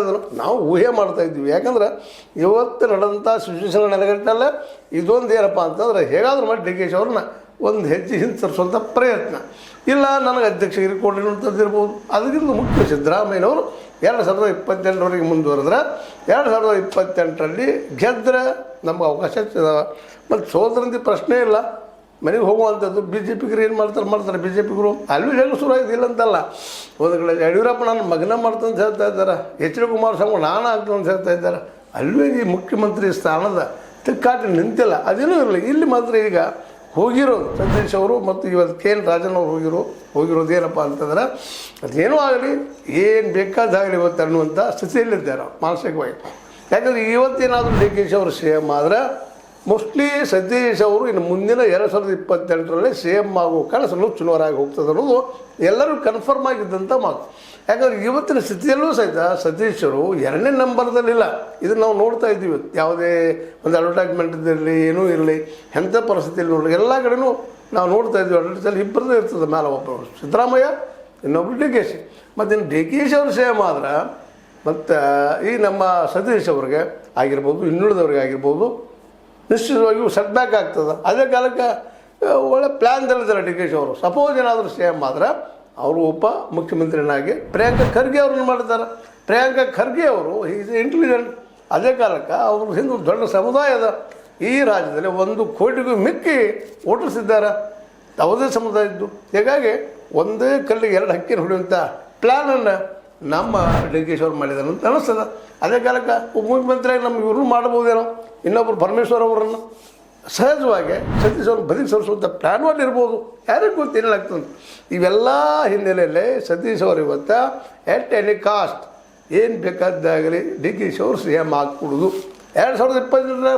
ಹೇಳಿದ್ರು ನಾವು ಊಹೆ ಮಾಡ್ತಾಯಿದ್ವಿ. ಯಾಕಂದ್ರೆ ಇವತ್ತು ನಡೆದಂಥ ಸಿಚುವೇಶನ್ ನೆಲೆಗಟ್ಟಲ್ಲ ಇದೊಂದು ಏನಪ್ಪ ಅಂತಂದ್ರೆ ಹೇಗಾದ್ರೂ ಮಾಡಿ ಡಿ ಕೆ ಶಿ ಅವ್ರನ್ನ ಒಂದು ಹೆಜ್ಜೆ ಹಿಂದೆ ತರಿಸುವಂಥ ಪ್ರಯತ್ನ ಇಲ್ಲ ನನಗೆ ಅಧ್ಯಕ್ಷಗಿರಿ ಕೊಡಲಿ ಅಂತಂದಿರ್ಬೋದು. ಅದಕ್ಕಿಂತ ಮುಖ್ಯ ಸಿದ್ದರಾಮಯ್ಯನವರು 2028ರವರೆಗೆ ಮುಂದುವರೆದ್ರೆ 2028ರಲ್ಲಿ ಗೆದ್ದರೆ ನಮ್ಗೆ ಅವಕಾಶ ಇದಾವೆ. ಮತ್ತು ಸೋದರಂತೆ ಪ್ರಶ್ನೆ ಇಲ್ಲ, ಮನೆಗೆ ಹೋಗುವಂಥದ್ದು. ಬಿ ಜೆ ಪಿಗರು ಏನು ಮಾಡ್ತಾರೆ ಬಿ ಜೆ ಪಿಗರು ಅಲ್ಲೂ ಹೇಗೆ ಶುರು ಆಯ್ತು ಇಲ್ಲ ಅಂತಲ್ಲ. ಒಂದು ಕಡೆ ಯಡಿಯೂರಪ್ಪ ನಾನು ಮಗನ ಮಾಡ್ತಾನೆ ಅಂತ ಹೇಳ್ತಾ ಇದ್ದಾರೆ, ಎಚ್ ಡಿ ಕುಮಾರಸ್ವಾಮಿ ನಾನು ಆಗ್ತಾನೆ ಅಂತ ಹೇಳ್ತಾ ಇದ್ದಾರೆ. ಅಲ್ಲೂ ಈ ಮುಖ್ಯಮಂತ್ರಿ ಸ್ಥಾನದ ತಿಕ್ಕಾಟ ನಿಂತಿಲ್ಲ. ಅದೇನೂ ಇರಲಿ. ಇಲ್ಲಿ ಮಾತ್ರ ಈಗ ಹೋಗಿರೋದು ಸತೀಶ್ ಅವರು ಮತ್ತು ಇವತ್ತು ಕೆ ಎನ್ ರಾಜನ್ ಅವರು ಹೋಗಿರೋದು ಏನಪ್ಪ ಅಂತಂದ್ರೆ ಅದೇನೂ ಆಗಲಿ ಏನು ಬೇಕಾದಾಗಲಿ ಇವತ್ತು ಅನ್ನುವಂಥ ಸ್ಥಿತಿಯಲ್ಲಿದ್ದಾರೆ ಮಾನಸಿಕವಾಗಿ. ಯಾಕಂದರೆ ಇವತ್ತೇನಾದರೂ ಡಿ ಕೆ ಶಿ ಅವರು ಸಿ ಎಮ್ ಆದರೆ ಮೋಸ್ಟ್ಲಿ ಸತೀಶ್ ಅವರು ಇನ್ನು ಮುಂದಿನ 2028ರಲ್ಲಿ ಸಿ ಎಮ್ ಆಗೋ ಕಾರಣ ಚುನಾವಣೆಯಾಗಿ ಹೋಗ್ತದೆ ಅನ್ನೋದು ಎಲ್ಲರೂ ಕನ್ಫರ್ಮ್ ಆಗಿದ್ದಂಥ ಮಾತು. ಯಾಕಂದರೆ ಇವತ್ತಿನ ಸ್ಥಿತಿಯಲ್ಲೂ ಸಹಿತ ಸತೀಶರು 2ನೇ ನಂಬರ್ದಲ್ಲಿಲ್ಲ. ಇದನ್ನು ನಾವು ನೋಡ್ತಾ ಇದ್ದೀವಿ. ಯಾವುದೇ ಒಂದು ಅಡ್ವರ್ಟೈಸ್ಮೆಂಟ್ ಇರಲಿ ಏನೂ ಇರಲಿ ಎಂಥ ಪರಿಸ್ಥಿತಿಯಲ್ಲಿ ನೋಡಲಿ ಎಲ್ಲ ಕಡೆಯೂ ನಾವು ನೋಡ್ತಾ ಇದ್ದೀವಿ. ಅಡ್ವರ್ಟೈಸಲ್ಲಿ ಇಬ್ಬರದೇ ಇರ್ತದೆ ಮೇಲೆ ಒಬ್ಬರು ಸಿದ್ದರಾಮಯ್ಯ ಇನ್ನೊಬ್ರು ಡಿ ಕೆ ಶಿ. ಮತ್ತು ಇನ್ನು ಡಿ ಕೆ ಶಿ ಅವರು ಸೇಮ್ ಆದ್ರೆ ಮತ್ತು ಈ ನಮ್ಮ ಸತೀಶ್ ಅವ್ರಿಗೆ ಆಗಿರ್ಬೋದು ಇನ್ನುಳಿದವ್ರಿಗೆ ಆಗಿರ್ಬೋದು ನಿಶ್ಚಿತವಾಗಿಯೂ ಸೆಟ್ ಬ್ಯಾಕ್ ಆಗ್ತದೆ. ಅದೇ ಕಾಲಕ್ಕೆ ಒಳ್ಳೆ ಪ್ಲ್ಯಾನ್ದಲ್ಲಿದ್ದಾರೆ ಡಿ ಕೆ ಶಿ ಅವರು. ಸಪೋಸ್ ಏನಾದರೂ ಸಿ ಎಮ್ ಆದ್ರೆ ಅವರು ಉಪ ಮುಖ್ಯಮಂತ್ರಿನಾಗಿ ಪ್ರಿಯಾಂಕಾ ಖರ್ಗೆ ಅವ್ರನ್ನ ಮಾಡ್ತಾರೆ. ಪ್ರಿಯಾಂಕಾ ಖರ್ಗೆ ಅವರು ಈಸ್ ಇಂಟೆಲಿಜೆಂಟ್. ಅದೇ ಕಾಲಕ್ಕೆ ಅವರು ಹಿಂದೂ ದೊಡ್ಡ ಸಮುದಾಯದ ಈ ರಾಜ್ಯದಲ್ಲಿ 1 ಕೋಟಿಗೂ ಮಿಕ್ಕಿ ವೋಟರ್ಸ್ ಇದ್ದಾರೆ ಯಾವುದೇ ಸಮುದಾಯದ್ದು. ಹೀಗಾಗಿ ಒಂದೇ ಕಲ್ಲಿಗೆ 2 ಹಕ್ಕಿನ ಹೊಡೆಯುವಂಥ ಪ್ಲ್ಯಾನನ್ನು ನಮ್ಮ ಡಿ ಕೆ ಶಿ ಅವ್ರು ಮಾಡಿದ್ದಾರೆ ಅಂತ ಅನ್ನಿಸ್ತದೆ. ಅದೇ ಕಾಲಕ್ಕೆ ಉಪಮುಖ್ಯಮಂತ್ರಿಯಾಗಿ ನಮ್ಗೆ ಇವ್ರನ್ನೂ ಮಾಡ್ಬೋದೇನೋ, ಇನ್ನೊಬ್ಬರು ಪರಮೇಶ್ವರ್ ಅವರನ್ನು ಸಹಜವಾಗಿ ಸತೀಶ್ ಅವ್ರನ್ನ ಬದಿಗೆ ಸರಿಸುವಂಥ ಪ್ಲ್ಯಾನ್ ಇರ್ಬೋದು. ಯಾರಿಗೂ ಗೊತ್ತು ಏನಾಗ್ತದೆ. ಇವೆಲ್ಲ ಹಿನ್ನೆಲೆಯಲ್ಲೇ ಸತೀಶ್ ಅವರು ಇವತ್ತು ಎಟ್ ಎನಿ ಕಾಸ್ಟ್ ಏನು ಬೇಕಾದಾಗಲಿ ಡಿ ಕೆ ಶಿ ಅವರು ಸಿ ಎಮ್ ಆಗಿಕೊಡೋದು. 2028